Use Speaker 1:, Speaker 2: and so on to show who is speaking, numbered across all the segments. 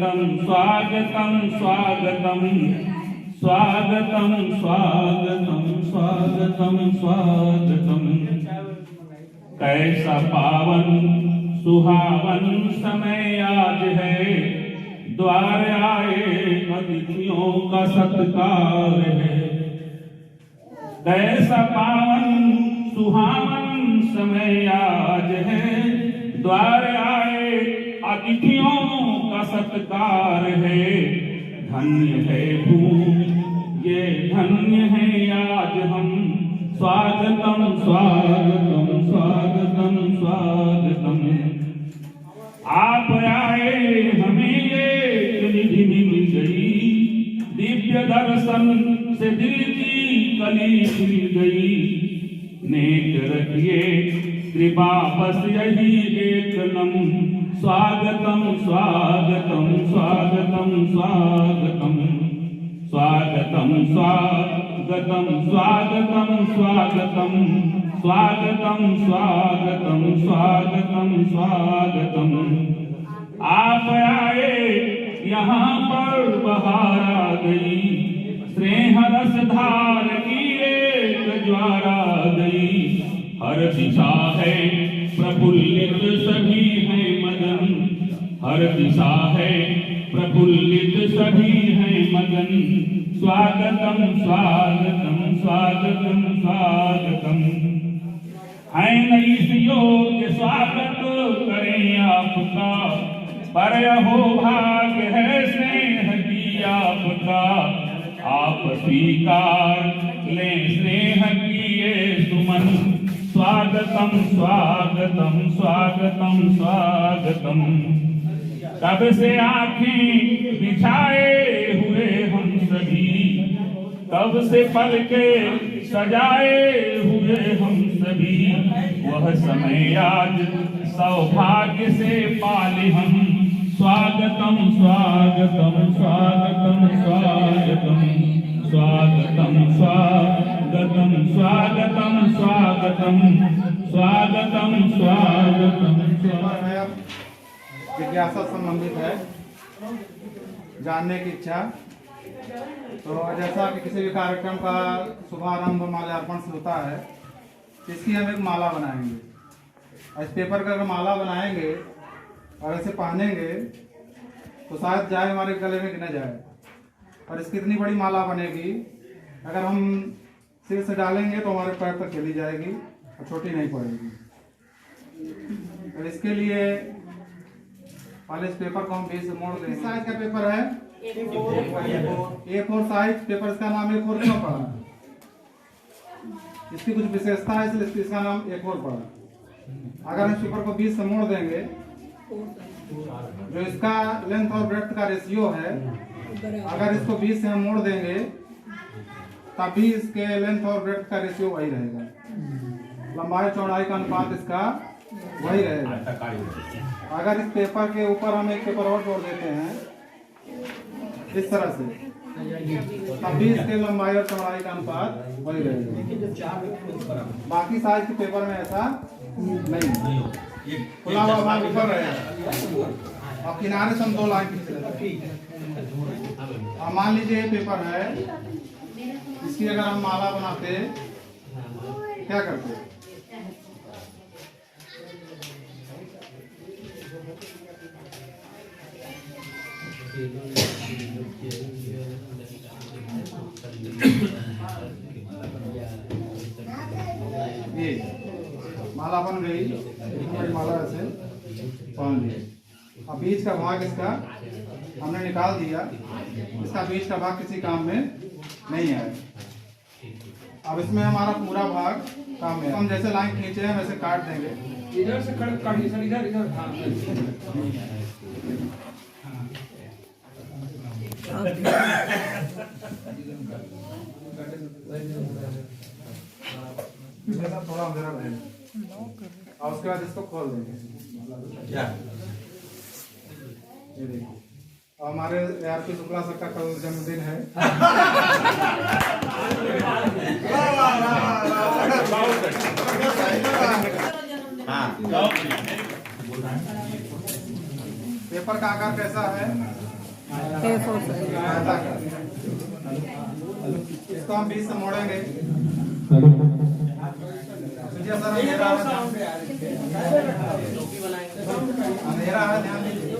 Speaker 1: स्वागतम स्वागतम स्वागतम स्वागतम स्वागतम स्वागतम स्वागतम। कैसा पावन सुहावन समय आज है, द्वार आए अतिथियों का सत्कार है। कैसा पावन सुहावन समय आज है, द्वार आए अतिथियों का सत्कार है। धन्य है भूमि ये धन्य है आज हम, स्वागतम स्वागतम स्वागतम स्वागतम। आप आए हमें ये निधि मिल गई, दिव्य दर्शन से दिल की कली खुल गई। नेक रखिए कृपा बस यही एक नम, स्वागतम स्वागतम स्वागतम स्वागतम स्वागतम स्वागतम स्वागतम स्वागतम स्वागतम स्वागतम स्वागतम स्वागतम। आप आए यहाँ पर बहार आ गई, स्नेह रस धार की एक ज्वार आ गई। हर दिशा है प्रफुल्लित सभी हैं मगन, हर दिशा है प्रफुल्लित सभी हैं मगन। स्वागतम स्वागतम स्वागतम स्वागतम। है नई योग्य स्वागत करें आपका, पर हो भाग्य है स्नेह की आपका। आप स्वीकार लें स्नेह की ये सुमन, स्वागतम स्वागतम स्वागतम स्वागतम। कब से आँखें बिछाए हुए हम सभी, कब से पलके सजाए हुए हम सभी। वह समय आज सौभाग्य से पाले हम, स्वागतम स्वागतम स्वागतम स्वागतम स्वागतम स्वागतम स्वागतम स्वागतम स्वागतम स्वागतम।
Speaker 2: जिज्ञासा संबंधित है, जानने की इच्छा। तो जैसा कि किसी भी कार्यक्रम का शुभारंभ माल्यार्पण से होता है, इसकी हम एक माला बनाएंगे। इस पेपर का अगर माला बनाएंगे और ऐसे पहनेंगे तो शायद जाए हमारे गले में कि न जाए। और इसकी इतनी बड़ी माला बनेगी, अगर हम सिर से डालेंगे तो हमारे पैर तक चली जाएगी और छोटी नहीं पड़ेगी। तो इसके लिए पहले इस पेपर को हम बीच से मोड़ देंगे। साइज का पेपर है A4 साइज पेपर, इसका नाम A4 क्यों पड़ा? इसकी कुछ विशेषता है इसलिए इसका नाम A4 पड़ा। अगर हम पेपर को बीच से मोड़ देंगे, जो इसका लेंथ और ब्रेड्थ का रेशियो है, अगर इसको 20 से हम मोड़ देंगे तब भी इसके लेंथ और ब्रेड्थ का रेशियो वही रहेगा। लंबाई चौड़ाई का अनुपात इसका वही रहेगा। अगर इस पेपर के ऊपर हम एक पेपर और जोड़ देते हैं इस तरह से, तब भी इसके लंबाई और चौड़ाई का अनुपात वही रहेगा। बाकी साइज के पेपर में ऐसा नहीं, खुला हुआ भाग ऊपर रहेगा और किनारे से हम 2 लाइन खींच। अब मान लीजिए ये पेपर है, इसकी अगर हम माला बनाते क्या करते? ये माला बन गई, माला ऐसे पहन ली। अब बीच का भाग इसका हमने निकाल दिया, इसका बीच का भाग किसी काम में नहीं है। अब इसमें हमारा पूरा भाग काम में, हम जैसे लाइन खींचे हैं वैसे काट देंगे।
Speaker 3: इधर से काटिए सर, इधर इधर। हाँ
Speaker 2: थोड़ा अंधेरा रहेगा और उसके बाद इसको खोल देंगे। ये देखिए, हमारे ARP शुक्ला सर का कल जन्मदिन है। पेपर का आकार कैसा है?
Speaker 4: A4 size.
Speaker 2: आयताकार। इसको हम 20 से मोड़ेंगे। सुनिए सर, अंधेरा है, अंधेरा है, ध्यान दीजिए।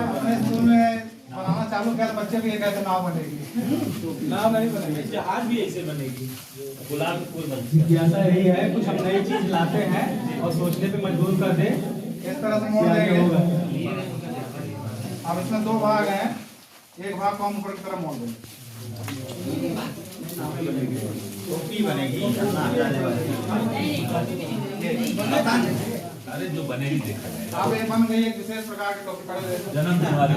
Speaker 2: अपने स्कूल में बनाना चालू किया तो बच्चे भी ये कहते नाव बनेगी।
Speaker 3: नाव नहीं बनेगी, जहाज भी ऐसे बनेगी। गुलाब फूल जिज्ञासा यही है, कुछ हम नई चीज लाते हैं और सोचने पे मजबूर कर दे।
Speaker 2: इस तरह से मोड़ देंगे। अब इसमें दो भाग हैं, एक भाग को हम ऊपर की तरफ मोड़ देंगे।
Speaker 3: टोपी बनेगी।
Speaker 5: अरे जो बनेगी देखा जाएगा।
Speaker 2: अब ये बन गई एक विशेष प्रकार की टोपी। पहले देखो।
Speaker 5: जन्मदिन वाली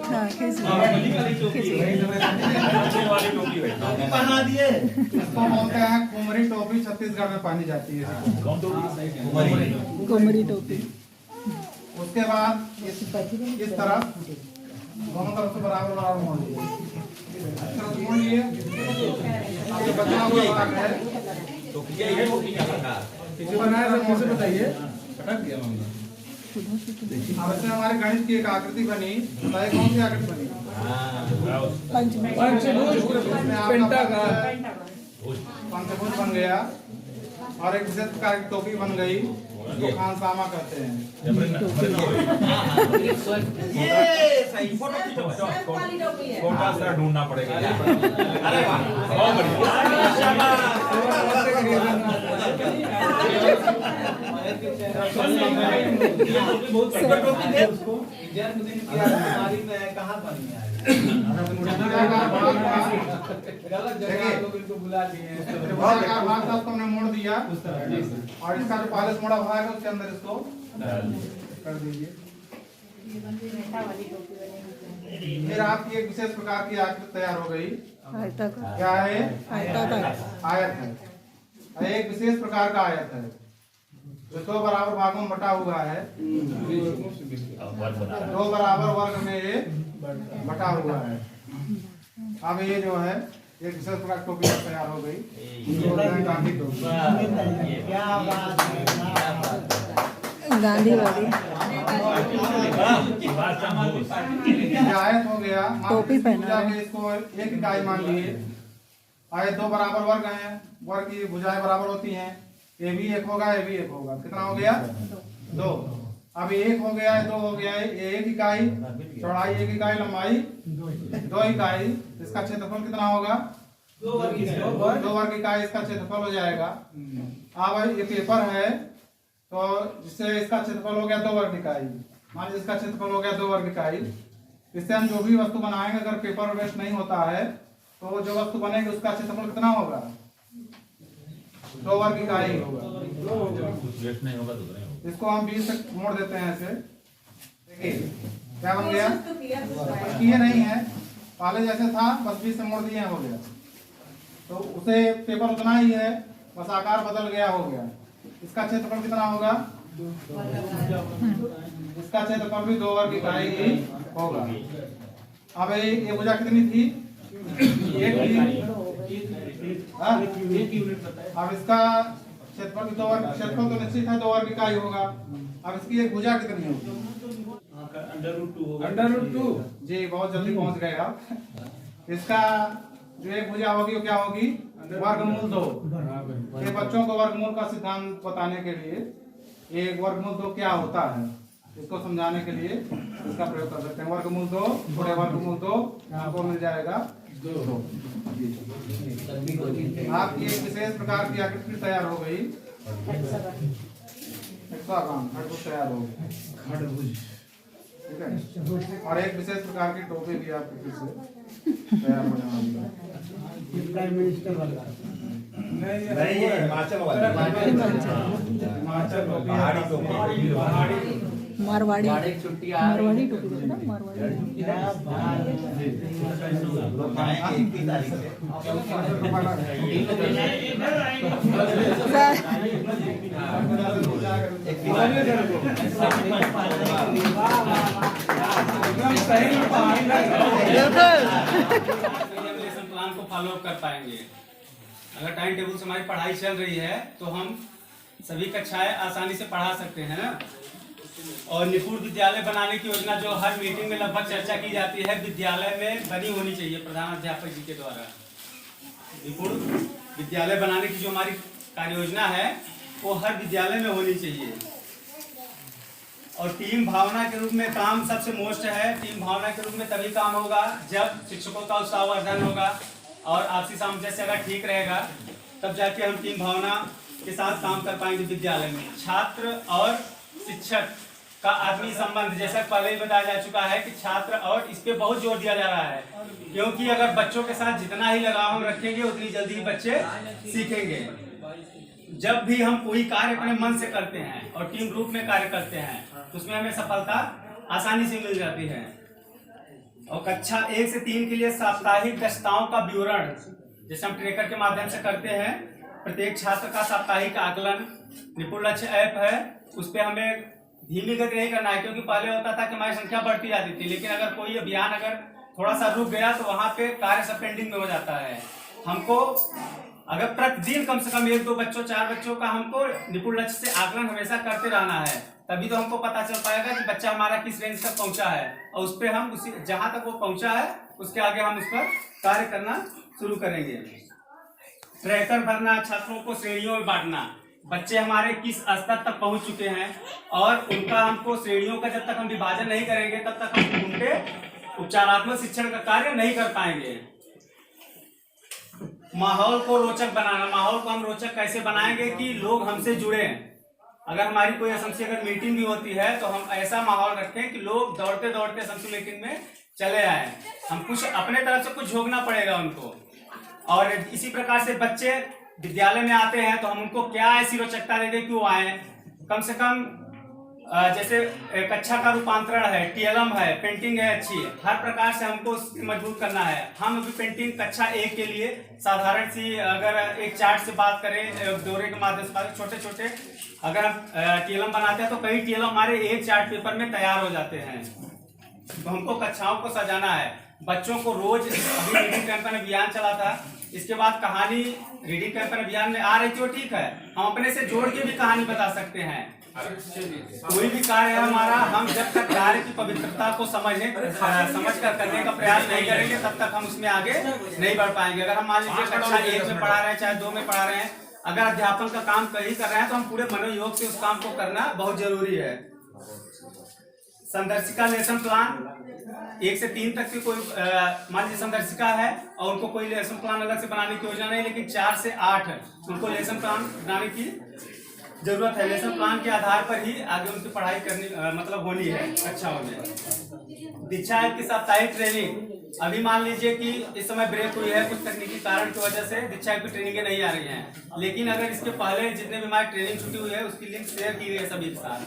Speaker 4: हाँ, खींच लो।
Speaker 3: पहना दिए।
Speaker 2: इसको बोलते हैं कुमरी टोपी। छत्तीसगढ़ में पानी जाती है।
Speaker 4: कुमरी टोपी।
Speaker 2: उसके बाद इस तरफ दोनों तरफ से बराबर बराबर मोड़ लीजिए। इस तरफ से मोड़ लिए। अब ये बचा हुआ भाग है,
Speaker 3: इसे बनाया था, कैसे बताइए?
Speaker 2: अब इसमें हमारी गणित की एक आकृति बनी। बताइए कौन सी आकृति बनी?
Speaker 3: पंचभुज,
Speaker 2: इसमें आपका
Speaker 3: पेंटागार।
Speaker 2: पंचभुज बन गया और एक विशेष प्रकार की टोपी बन गई, उसको खानसामा कहते हैं।
Speaker 3: ये सही फोटो खींचो।
Speaker 5: छोटा सा ढूंढना पड़ेगा।
Speaker 3: अरे वाह, बहुत
Speaker 2: त्रिभुजाकार भाग का तुमने मोड़ दिया और इसका जो पहले से मोड़ा भाग है उसके अंदर इसको कर दीजिए। फिर आपकी एक विशेष प्रकार की आकृति तैयार हो गई।
Speaker 4: आयताकार।
Speaker 2: क्या है?
Speaker 4: आयताकार।
Speaker 2: आयत है। एक विशेष प्रकार का आयत है जो दो बराबर भागों में बटा हुआ है। दो बराबर वर्ग में ये बटा हुआ है। अब ये जो है एक विशेष प्रकार की टोपी तैयार हो गई। गांधी टोपी।
Speaker 4: गांधी वाली
Speaker 2: ये आयत हो गया।
Speaker 4: टोपी पहना है।
Speaker 2: इसको एक इकाई मान लिए। आयत दो बराबर वर्ग हैं, वर्ग की भुजाएं बराबर होती हैं। ये भी एक होगा, ये भी एक होगा। कितना हो गया? दो। अब एक हो गया है, दो हो गया है। ये एक इकाई चौड़ाई, एक इकाई लंबाई, दो इकाई। इसका क्षेत्रफल कितना होगा? दो वर्ग इकाई इसका क्षेत्रफल हो जाएगा। अब ये पेपर है तो जिससे इसका क्षेत्रफल हो गया 2 वर्ग इकाई। मान लीजिए इसका क्षेत्रफल हो गया 2 वर्ग इकाई। इससे हम जो भी वस्तु बनाएंगे, अगर पेपर वेस्ट नहीं होता है तो जो वस्तु बनेगी उसका क्षेत्रफल कितना होगा? 2 वर्ग इकाई होगा।
Speaker 5: वेस्ट नहीं होगा तो नहीं होगा।
Speaker 2: इसको हम 20 तक मोड़ देते हैं ऐसे। देखिए क्या बन गया? किए नहीं है, पहले जैसे था बस 20 से मोड़ दिए, हो गया। तो उसे पेपर उतना ही है, बस आकार बदल गया, हो गया। इसका क्षेत्रफल कितना होगा? इसका क्षेत्रफल भी 2 वर्ग इकाई ही होगा। अब ये भुजा कितनी थी? एक यूनिट। अब इसका क्षेत्रफल भी 2 वर्ग, क्षेत्रफल तो निश्चित है 2 वर्ग इकाई होगा। अब इसकी एक भुजा कितनी होगी?
Speaker 3: √2
Speaker 2: जी, बहुत जल्दी पहुंच गए आप। इसका जो एक भुजा होगी वो क्या होगी? वर्गमूल 2। ये बच्चों को वर्गमूल का सिद्धांत बताने के लिए एक वर्गमूल 2 क्या होता है इसको समझाने के लिए इसका प्रयोग कर सकते हैं। वर्गमूल 2 पूरे वर्गमूल 2 आपको मिल जाएगा 2। आपकी एक विशेष प्रकार की आकृति तैयार हो गई। खड़भुज तैयार हो गई। ठीक है। और एक विशेष प्रकार की टोपी भी आपको फिर से तैयार हो जाएगी।
Speaker 3: प्राइम मिनिस्टर वाला
Speaker 6: नहीं, ये हिमाचल वाला।
Speaker 2: हिमाचल टोपी,
Speaker 6: पहाड़ी टोपी।
Speaker 4: मारवाड़ी।
Speaker 3: छुट्टी
Speaker 4: मारवाड़ी टोपी बोलते हैं ना, मारवाड़ी।
Speaker 6: आएंगे 21 तारीख से।
Speaker 3: प्लान को फॉलो कर पाएंगे। अगर टाइम टेबल से हमारी पढ़ाई चल रही है तो हम सभी कक्षाएं आसानी से पढ़ा सकते हैं ना। और निपुण विद्यालय बनाने की योजना जो हर मीटिंग में लगभग चर्चा की जाती है, विद्यालय में बनी होनी चाहिए प्रधान अध्यापक जी के द्वारा। निपुण विद्यालय बनाने की जो हमारी कार्य योजना है वो हर विद्यालय में होनी चाहिए। और टीम भावना के रूप में काम सबसे मोस्ट है। टीम भावना के रूप में तभी काम होगा जब शिक्षकों का उत्साहवर्धन होगा और आपसी सामंजस्य अगर ठीक रहेगा, तब जाके हम टीम भावना के साथ काम कर पाएंगे विद्यालय में। छात्र और शिक्षक का आत्मीय संबंध, जैसा पहले ही बताया जा चुका है कि छात्र और इस पे बहुत जोर दिया जा रहा है, क्योंकि अगर बच्चों के साथ जितना ही लगाव हम रखेंगे उतनी जल्दी ही बच्चे सीखेंगे। जब भी हम कोई कार्य अपने मन से करते हैं और टीम रूप में कार्य करते हैं तो उसमें हमें सफलता आसानी से मिल जाती है। और कक्षा 1 से 3 के लिए साप्ताहिक दक्षताओं का विवरण जैसे हम ट्रैकर के माध्यम से करते हैं। प्रत्येक छात्र का साप्ताहिक आकलन निपुण लक्ष्य ऐप है, उस पर हमें धीमी गति नहीं करना है, क्योंकि पहले होता था कि हमारी संख्या बढ़ती जाती थी, लेकिन अगर कोई अभियान अगर थोड़ा सा रुक गया तो वहां पे कार्य सब पेंडिंग में हो जाता है। हमको अगर प्रतिदिन कम से कम 1, 2 बच्चों 4 बच्चों का हमको निपुण लक्ष्य से आकलन हमेशा करते रहना है, तभी तो हमको पता चल पाएगा कि बच्चा हमारा किस रेंज तक पहुंचा है और उस पर हम उसी जहां तक वो पहुंचा है उसके आगे हम उस पर कार्य करना शुरू करेंगे। ट्रैकर भरना, छात्रों को श्रेणियों में बांटना, बच्चे हमारे किस स्तर तक पहुंच चुके हैं और उनका हमको श्रेणियों का जब तक हम विभाजन नहीं करेंगे तब तक हम उनके उपचारात्मक शिक्षण का कार्य नहीं कर पाएंगे। माहौल को रोचक बनाना, माहौल को हम रोचक कैसे बनाएंगे कि लोग हमसे जुड़े। अगर हमारी कोई एसएमसी अगर मीटिंग भी होती है तो हम ऐसा माहौल रखें कि लोग दौड़ते दौड़ते एसएमसी मीटिंग में चले आए। हम कुछ अपने तरफ से कुछ झोंकना पड़ेगा उनको। और इसी प्रकार से बच्चे विद्यालय में आते हैं तो हम उनको क्या ऐसी रोचकता दे दें कि वो आए। कम से कम जैसे कक्षा का रूपांतरण है, टीएलएम है, पेंटिंग है अच्छी, हर प्रकार से हमको मजबूत करना है। हम अभी पेंटिंग कक्षा 1 के लिए साधारण सी अगर एक चार्ट से बात करें, दौरे के माध्यम से छोटे छोटे अगर हम टीएलएम बनाते हैं तो कई टीएलएम हमारे एक चार्ट पेपर में तैयार हो जाते हैं। तो हमको कक्षाओं को सजाना है। बच्चों को रोज, अभी रीडिंग कैंपेन अभियान चला था, इसके बाद कहानी रीडिंग कैंपेन अभियान में आ रही थी, वो ठीक है, हम अपने से जोड़ के भी कहानी बता सकते हैं। कोई भी कार्य है हमारा, हम जब तक कार्य की पवित्रता को समझ कर करने का प्रयास नहीं करेंगे तब तक हम उसमें आगे नहीं बढ़ पाएंगे। अगर हम मान लीजिए कक्षा 1 में पढ़ा रहे हैं चाहे 2 में पढ़ा रहे हैं, अगर अध्यापन का काम कहीं कर रहे हैं तो हम पूरे मनोयोग से उस काम को करना बहुत जरूरी है। संदर्शिका लेसन प्लान 1 से 3 तक की कोई मान लीजिए संदर्शिका है और उनको कोई लेसन प्लान अलग से बनाने की योजना नहीं, लेकिन 4 से 8 उनको लेसन प्लान बनाने की जरूरत है। लेसन प्लान के आधार पर ही आगे उनकी पढ़ाई करनी मतलब होनी है कक्षाओं में। दीक्षा ऐप की साप्ताहिक ट्रेनिंग, अभी मान लीजिए कि इस समय ब्रेक हुई है, कुछ तकनीकी कारण की वजह से दीक्षा ऐप की ट्रेनिंगें नहीं आ रही हैं, लेकिन अगर इसके पहले जितने भी हमारी ट्रेनिंग छुट्टी हुई है उसकी लिंक शेयर की गई है सभी के साथ,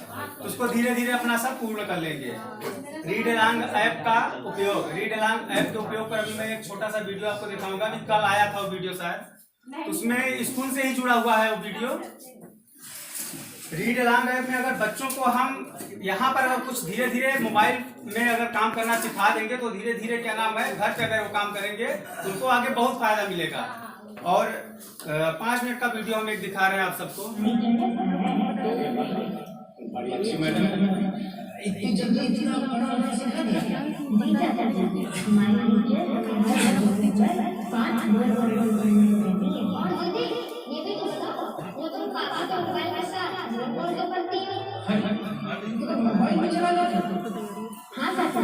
Speaker 3: उसको धीरे धीरे अपना सब पूर्ण कर लेंगे। रीड एलॉन्ग ऐप का उपयोग, रीड एलॉन्ग ऐप के उपयोग पर अभी मैं एक छोटा सा वीडियो आपको दिखाऊंगा। अभी कल आया था वो वीडियो शायद, उसमें स्कूल से ही जुड़ा हुआ है वो वीडियो। रीड एलॉन्ग ऐप में अगर बच्चों को हम यहाँ पर अगर कुछ धीरे धीरे मोबाइल में अगर काम करना सिखा देंगे तो धीरे धीरे क्या नाम है घर पे अगर वो काम करेंगे तो उनको आगे बहुत फायदा मिलेगा। और 5 मिनट का वीडियो हम एक दिखा रहे हैं आप सबको।
Speaker 7: हाँ चाचा,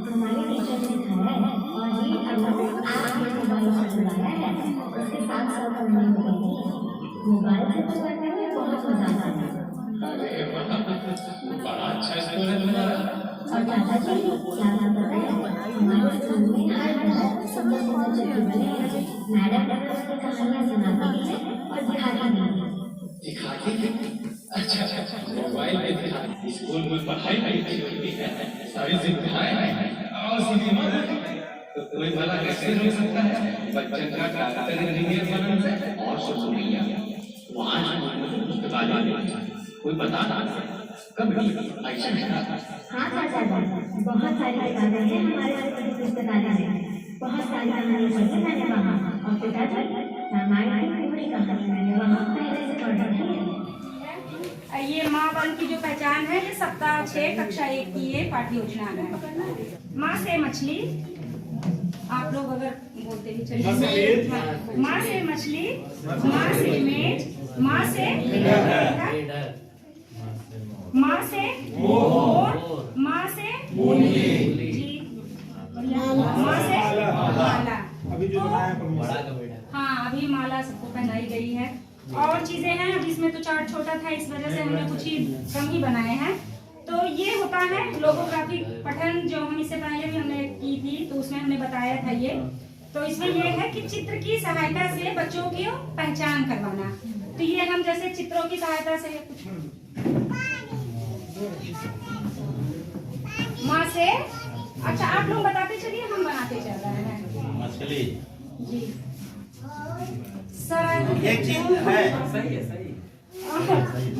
Speaker 7: हमारे टीचर ने सिखाया है और ये उसके साथ साथ मोबाइल से पढ़ने में बहुत मजा आता है। और चाचा जी क्या पता है, हमारे स्कूल में हर मैडम कहानियाँ सुनाती है और दिखाती है।
Speaker 8: अच्छा, मोबाइल पे दिखाती, स्कूल में पढ़ाई होती है, सारी जिम्मेदारियां और सिनेमा तो कोई भला कैसे हो सकता है बच्चों का कैरेक्टर इंजीनियर बनने से। और सोचो भैया, वहाँ पुस्तकालय कोई बता कभी ऐसा नहीं।
Speaker 7: हाँ चाचा, बहुत सारी किताबें हैं हमारे पुस्तकालय में, बहुत सारी कहानियाँ पढ़ी मैंने वहाँ। और पिताजी रामायण की पूरी कहानी मैंने वहाँ पहले से पढ़ रखी है।
Speaker 9: ये माँ वर्ण की जो पहचान है, ये सप्ताह 6 कक्षा 1 की ये पाठ्य योजना है। माँ से मछली, आप लोग अगर बोलते भी चलिए। माँ से मछली, माँ से मेज, माँ से माँ से मोर, माँ से जी, माँ से माला।
Speaker 2: अभी जो
Speaker 9: हाँ, अभी माला सबको पहनाई गई है। और चीजें हैं, अभी इसमें तो चार्ट छोटा था, इस वजह से हमने कुछ ही कम ही बनाए हैं। तो ये होता है लोगोग्राफी पठन, जो हम इससे पहले भी हमने की थी, तो उसमें हमने बताया था ये। तो इसमें ये है कि चित्र की सहायता से बच्चों की पहचान करवाना। तो ये हम जैसे चित्रों की सहायता से कुछ माँ से, अच्छा आप लोग बताते चलिए, हम बनाते चल रहे हैं।
Speaker 6: मछली
Speaker 9: जी सर,
Speaker 6: एक चीज है।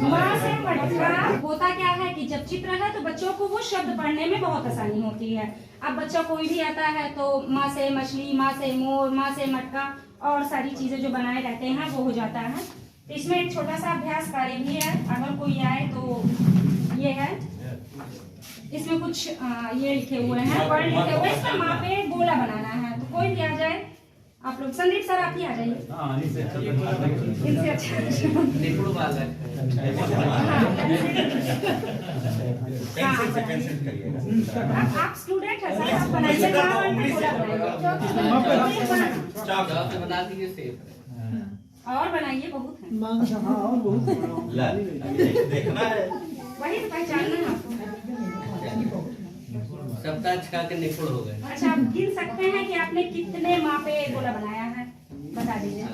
Speaker 9: माँ से मटका होता क्या है कि जब चित्र है तो बच्चों को वो शब्द पढ़ने में बहुत आसानी होती है। अब बच्चा कोई भी आता है तो माँ से मछली, माँ से मोर, माँ से मटका और सारी चीजें जो बनाए रहते हैं वो हो जाता है। तो इसमें एक छोटा सा अभ्यास कार्य भी है, अगर कोई आए तो ये है, इसमें कुछ ये लिखे हुए हैं, वर्ड लिखे हुए हैं, इसका माँ पे गोला बनाना है। तो कोई भी आ जाए, आप लोग, संदीप सर आप ही आ जाइए। इनसे अच्छा
Speaker 6: पेंसिल करिएगा।
Speaker 9: आप स्टूडेंट हैं सर, आप बनाइए,
Speaker 3: बना दीजिए।
Speaker 9: और बनाइए, बहुत है,
Speaker 6: देखना है,
Speaker 9: वही तो पहचानना है आपको।
Speaker 3: सप्ताह 6 के निपुण हो गए।
Speaker 9: अच्छा, आप गिन सकते हैं कि आपने कितने माँ पे गोला बनाया है, बता दीजिए।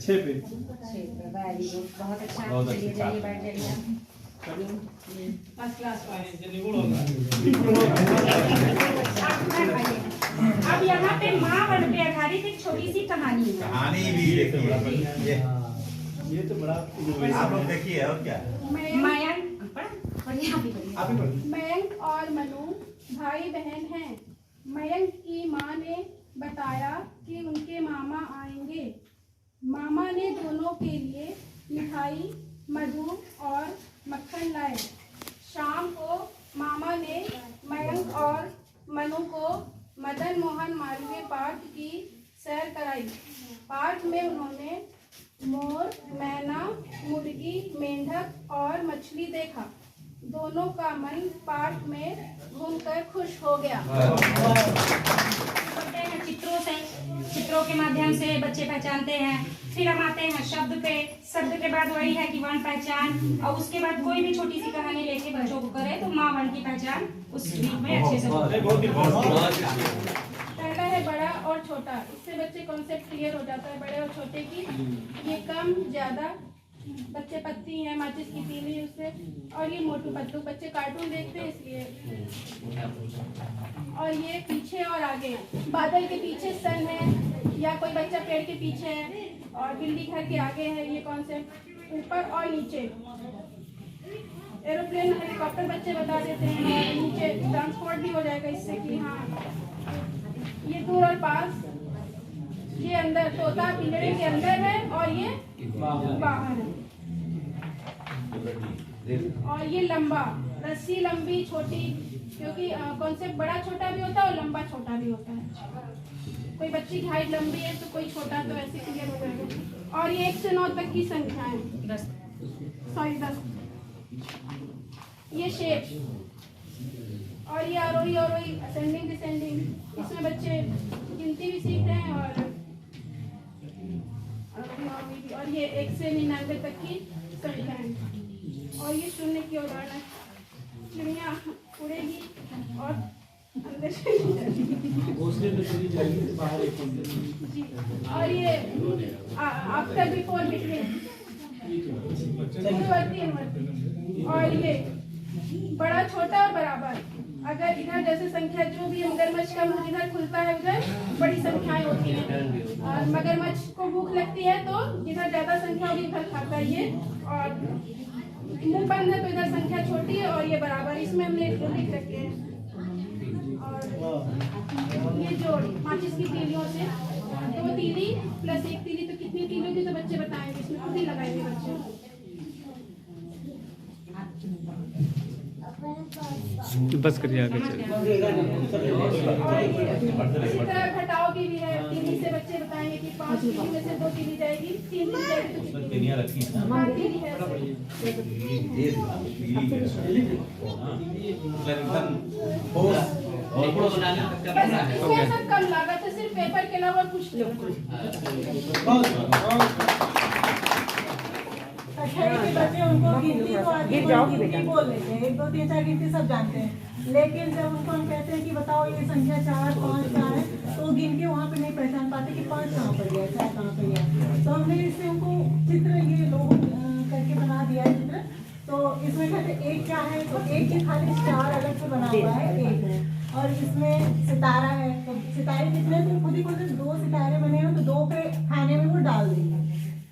Speaker 2: 6 पे।
Speaker 9: 6 पे, वेरी गुड, बहुत अच्छा। चलिए जाइए, बैठ जाइए। First class. अब यहाँ पे माँ वर्ण पे आधारित एक छोटी सी कहानी है।
Speaker 6: कहानी भी देखिए, ये तो बड़ा आप लोग देखिए। और क्या
Speaker 9: मयंक,
Speaker 10: मयंक और मनु भाई बहन हैं। मयंक की माँ ने बताया कि उनके मामा आएंगे। मामा ने दोनों के लिए मिठाई, मधु और मक्खन लाए। शाम को मामा ने मयंक और मनु को मदन मोहन मालवीय पार्क की सैर कराई। पार्क में उन्होंने मोर, मैना, मुर्गी, मेंढक और मछली देखा। दोनों का मन पार्क में घूमकर खुश हो गया। चित्रों से, चित्रों के माध्यम से बच्चे पहचानते हैं। फिर हम आते हैं शब्द पे। शब्द के बाद वही है कि वर्ण पहचान, और उसके बाद कोई भी छोटी सी कहानी लेके बच्चों को करे तो माँ वर्ण की पहचान उस वीक में अच्छे से होती है। पहला है बड़ा और छोटा, इससे बच्चे कॉन्सेप्ट क्लियर हो जाता है बड़े और छोटे की। ये कम ज्यादा, बच्चे पत्ती हैं, माचिस की तीली उससे, और ये मोटू पत्तू, बच्चे कार्टून देखते हैं इसलिए। और ये पीछे और आगे, बादल के पीछे सन है, या कोई बच्चा पेड़ के पीछे है और बिल्ली घर के आगे है, ये कॉन्सेप्ट। ऊपर और नीचे, एरोप्लेन, हेलीकॉप्टर बच्चे बता देते हैं, और नीचे ट्रांसपोर्ट भी हो जाएगा इससे कि हाँ। ये दूर और पास, ये अंदर, तोता पिंजरे के अंदर है और ये बाहर है। और ये लंबा, रस्सी लंबी छोटी, क्योंकि कॉन्सेप्ट बड़ा छोटा भी होता है और लंबा छोटा भी होता है। कोई बच्ची की हाइट लंबी है तो कोई छोटा, तो ऐसे क्लियर हो जाएगा। और ये 1 से 9 तक की संख्या है, 10। ये शेप, और ये आरोही अवरोही, असेंडिंग डिसेंडिंग, इसमें बच्चे गिनती भी सीखते हैं और ये 1 से 99 तक की संख्या है। और ये शून्य की उदाहरण, चिड़िया उड़ेगी और अंदर जी। और ये आफ्टर बिफोर बिटवीन, और ये बड़ा छोटा और बराबर। अगर इधर जैसे संख्या जो भी मगरमच्छ का मुंह इधर खुलता है उधर बड़ी संख्याएं होती हैं, और मगरमच्छ को भूख लगती है तो इधर ज्यादा संख्या होगी, इधर खाता है ये। और मुंह बंद है तो इधर संख्या छोटी है और ये बराबर, इसमें हमने लिख रखे हैं।
Speaker 11: ये जोड़ माचिस की तीलियों से 2 तीली प्लस 1 तीली तो कितनी तीली होगी तो बच्चे बताएंगे, इसमें खुद ही लगाएंगे बच्चे।
Speaker 3: बस करिए आगे चलिए।
Speaker 11: इसी तरह घटाओ की भी है, तीली से बच्चे बताएंगे कि 5 तीली में से 2 तीली जाएगी, 3 तीली जाएगी तो कितनी तीली है। इसमें सब कम लागत है, सिर्फ पेपर के अलावा कुछ नहीं।
Speaker 12: के बच्चे उनको गिनती तो आगे बोल लेते हैं, 1 2 3 4 गिनती सब जानते हैं, लेकिन जब उनको हम कहते हैं कि बताओ ये संख्या 4 5 क्या है, तो गिन के वहाँ पे नहीं पहचान पाते कि 5 कहाँ पर गया, 4 कहाँ पर गया। तो हमने इससे उनको चित्र ये लोग करके बना दिया है चित्र। तो इसमें कहते हैं 1 क्या है, तो 1 के खाली 4 अलग से बना हुआ है, 1 है। और इसमें सितारा है, तो सितारे कितने तो खुद ही बोलते 2 सितारे बने हो तो 2 के खाने में वो डाल देंगे,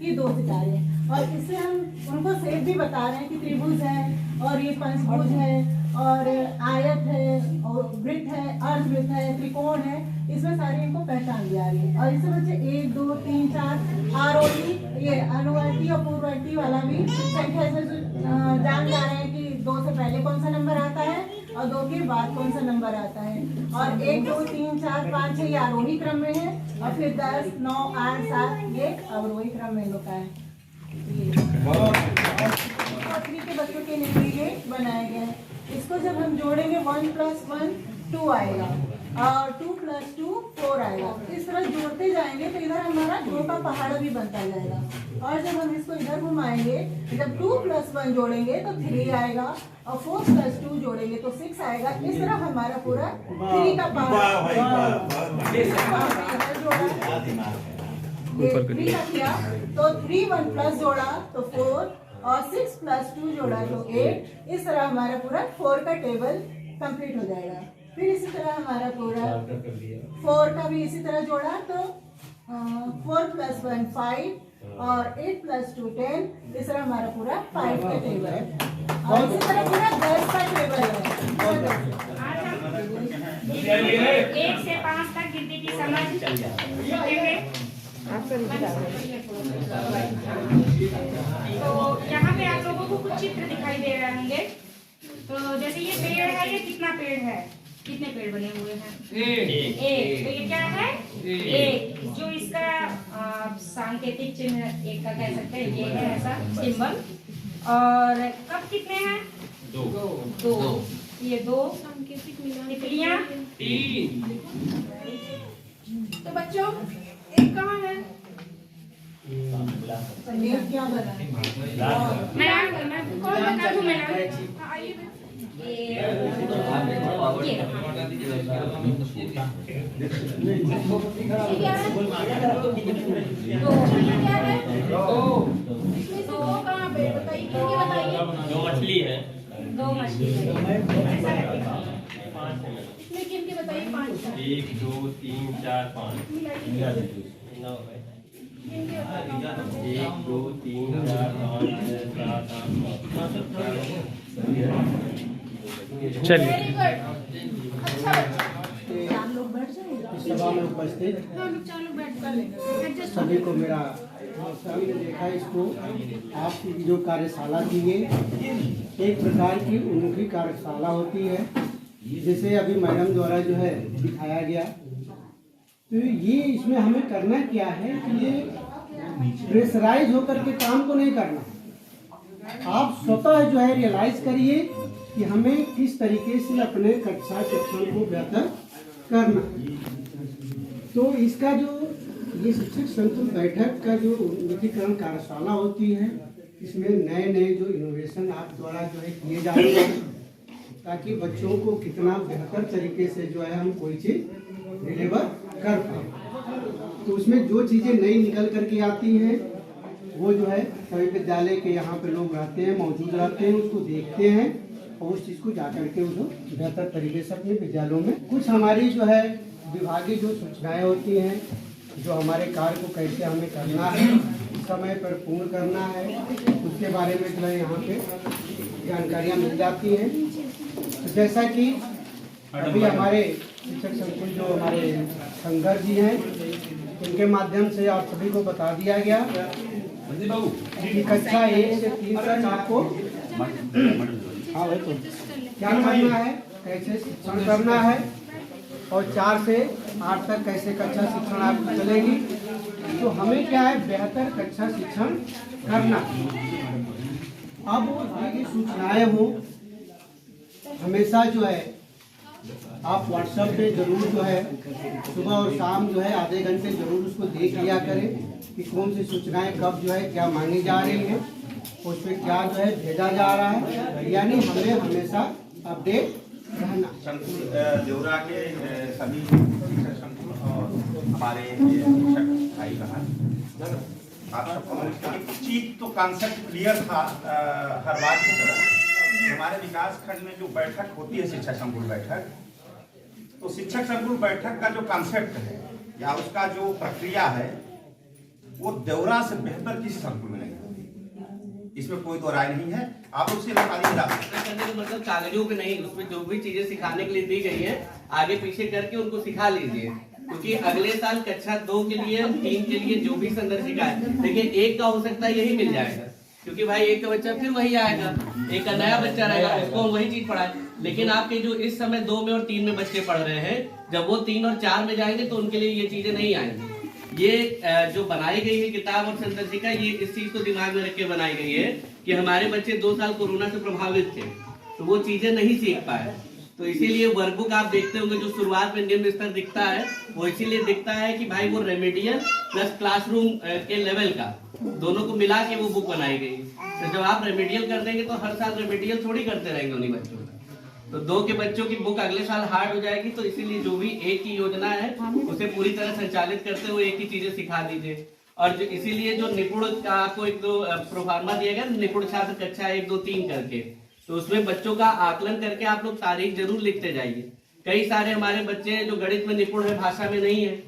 Speaker 12: ये 2 सितारे। और इससे हम उनको शेप भी बता रहे हैं कि त्रिभुज है और ये पंचभुज है और आयत है और वृत्त है, अर्धवृत्त है, त्रिकोण है, इसमें सारी इनको पहचान दी आ रही है। और इससे बच्चे 1 2 3 4 आरोही ये अनुवर्ती और पूर्ववर्ती वाला भी संख्या इसमें जान जा रहे हैं कि 2 से पहले कौन सा नंबर आता है और 2 के बाद कौन सा नंबर आता है। और 1 2 3 4 5 6 ये आरोही क्रम में है और फिर 10 9 8 7 ये अवरोही क्रम में होता है। के बच्चों के लिए ये बनाया गया है। इसको जब हम जोड़ेंगे 1 + 1 2 आएगा और 2 + 2 4 आएगा। इस तरह जोड़ते जाएंगे तो इधर हमारा 2 का पहाड़ भी बनता जाएगा। और जब हम इसको इधर घुमाएंगे, जब 2 + 1 जोड़ेंगे तो 3 आएगा और 4 + 2 जोड़ेंगे तो 6 आएगा। इस तरह हमारा पूरा 3 का पहाड़ किया तो 3 1 + जोड़ा तो 4 और 6 + 2 जोड़ा तो 8। इस तरह हमारा पूरा 4 का टेबल कंप्लीट हो जाएगा। फिर इसी तरह हमारा पूरा 4 का भी इसी तरह जोड़ा तो 4 + 1 5 और 8 + 2 10। इस तरह हमारा पूरा 5 का टेबल है और इसी तरह पूरा 10 का टेबल है।
Speaker 10: 1 से 5 तक गिनती की समझ सीखेंगे। तो यहाँ पे आप लोगों को कुछ चित्र दिखाई दे रहे होंगे। तो जैसे ये पेड़ है, ये कितना पेड़ है, कितने पेड़ बने हुए हैं? 1। तो ये क्या है? 1 जो इसका सांकेतिक चिन्ह 1 का कह सकते हैं, ये है ऐसा सिंबल। और कब कितने हैं? 2। ये 2
Speaker 11: सांकेतिक
Speaker 10: तितलियां
Speaker 11: 3। तो बच्चों 1 कहाँ है?
Speaker 12: क्या बना?
Speaker 10: मैं कौन बता दूं? मैं
Speaker 11: आइए
Speaker 8: जो मछली है
Speaker 10: 2 मछली है।
Speaker 11: इसमें गिन के बताइए 5
Speaker 8: 1 2 3 4 5 1 2 3 4 5 6 7 8
Speaker 3: चलिए
Speaker 11: वेरी गुड। अच्छा बच्चा,
Speaker 6: इस सभा में उपस्थित
Speaker 11: हम लोग 4 लोग बैठ कर लेंगे। एडजस्ट
Speaker 6: सभी को मेरा सभी ने देखा इसको आपकी जो कार्यशाला की है एक प्रकार की उन्मुखी कार्यशाला होती है, जैसे अभी मैडम द्वारा जो है दिखाया गया। तो ये इसमें हमें करना क्या है कि ये प्रेशराइज होकर के काम को नहीं करना, आप स्वतः जो है रियलाइज करिए कि हमें किस तरीके से अपने कक्षा शिक्षण को बेहतर करना। तो इसका जो ये शिक्षक संकुल बैठक का जो उन्मुखीकरण कार्यशाला होती है, इसमें नए नए जो इनोवेशन आप द्वारा जो है किए जा रहे हैं ताकि बच्चों को कितना बेहतर तरीके से जो है हम कोई चीज़ डिलीवर कर पाए। तो उसमें जो चीज़ें नई निकल करके आती हैं वो जो है सभी विद्यालय के यहाँ पे लोग रहते हैं, मौजूद रहते हैं, उसको देखते हैं और उस चीज़ को जा करके उसको बेहतर तरीके से अपने विद्यालयों में कुछ हमारी जो है विभागीय जो सूचनाएं होती हैं, जो हमारे कार्य को कैसे हमें करना है, समय पर पूर्ण करना है, उसके बारे में जो है यहाँ पे जानकारियाँ मिल जाती हैं। तो जैसा कि अभी हमारे शिक्षक संकुल जो हमारे शंकर जी हैं, इनके माध्यम से आप सभी को बता दिया गया कि कक्षा 1 से 3 तक आपको हाँ भाई तो क्या करना है, कैसे शिक्षण करना है, और 4 से 8 तक कैसे कक्षा शिक्षण आपकी चलेगी। तो हमें क्या है, बेहतर कक्षा शिक्षण करना। अब ये सूचनाएं हो हमेशा जो है आप व्हाट्सएप पे जरूर जो है सुबह और शाम जो है आधे घंटे जरूर उसको देख लिया करें कि कौन सी सूचनाएं कब जो है क्या मांगी जा रही है, उस पर क्या जो है भेजा जा रहा है, यानी हमें हमेशा अपडेट रहना।
Speaker 13: संकुल देवरा के सभी शिक्षक संकुल और हमारे शिक्षक भाई बहन आप सबको एक चीज तो कॉन्सेप्ट क्लियर था हर बात की तरह। हमारे विकास खंड में जो बैठक होती है शिक्षक संकुल बैठक, तो शिक्षक संकुल बैठक का जो कॉन्सेप्ट है या उसका जो प्रक्रिया है वो देवरा से बेहतर किसी संकुल में नहीं होती, इसमें कोई दो राय नहीं है। आप उससे करने
Speaker 14: का मतलब कागजों पे नहीं, उसमें जो भी चीजें सिखाने के लिए दी गई है आगे पीछे करके उनको सिखा लीजिए, क्योंकि अगले साल कक्षा 2 के लिए 3 के लिए जो भी संदर्शिका है, देखिए 1 का हो सकता है यही मिल जाएगा, क्योंकि भाई 1 का बच्चा फिर वही आएगा, 1 का नया बच्चा रहेगा, उसको हम वही चीज पढ़ाए। लेकिन आपके जो इस समय 2 में और 3 में बच्चे पढ़ रहे हैं, जब वो 3 और 4 में जाएंगे तो उनके लिए ये चीजें नहीं आएंगी। ये जो बनाई गई है किताब और संदर्शिका, ये इस चीज को दिमाग में रख के बनाई गई है कि हमारे बच्चे 2 साल कोरोना से प्रभावित थे, तो वो चीजें नहीं सीख पाए। तो इसीलिए वर्कबुक आप देखते होंगे जो शुरुआत में निम्न स्तर दिखता है, वो इसीलिए दिखता है कि भाई वो रेमेडियल प्लस क्लासरूम के लेवल का दोनों को मिला के वो बुक बनाई गई। तो जब आप रेमेडियल कर देंगे तो हर साल रेमेडियल थोड़ी करते रहेंगे उन्हीं बच्चों का, तो 2 के बच्चों की बुक अगले साल हार्ड हो जाएगी। तो इसीलिए जो भी एक की योजना है उसे पूरी तरह संचालित करते हुए एक ही चीजें सिखा दीजिए। और जो इसीलिए जो निपुण का आपको एक दो प्रोफार्मा दिया गया, निपुण छात्र कक्षा 1, 2, 3 करके, तो उसमें बच्चों का आकलन करके आप लोग तारीख जरूर लिखते जाइए। कई सारे हमारे बच्चे जो गणित में निपुण है, भाषा में नहीं है,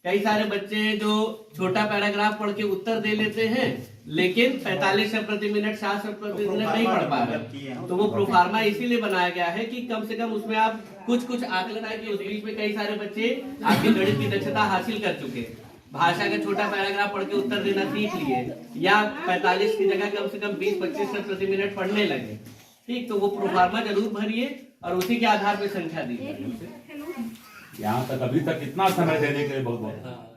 Speaker 14: कई सारे बच्चे जो छोटा पैराग्राफ पढ़ के उत्तर दे लेते हैं लेकिन 45 शब्द प्रति मिनट 60 शब्द प्रति मिनट नहीं पढ़ पा रहे। तो वो प्रोफार्मा इसीलिए बनाया गया है कि कम से कम उसमें आप कुछ आकलन आए कि उस बीच में कई सारे बच्चे आपकी गणित की दक्षता हासिल कर चुके हैं, भाषा का छोटा पैराग्राफ पढ़ के उत्तर देना सीख लिए, या 45 की जगह कम से कम 20-25 शब्द प्रति मिनट पढ़ने लगे। ठीक, तो वो प्रोफार्मा जरूर भरिए और उसी के आधार पर संख्या दीजिए।
Speaker 5: यहाँ तक अभी तक इतना समय देने के लिए बहुत बहुत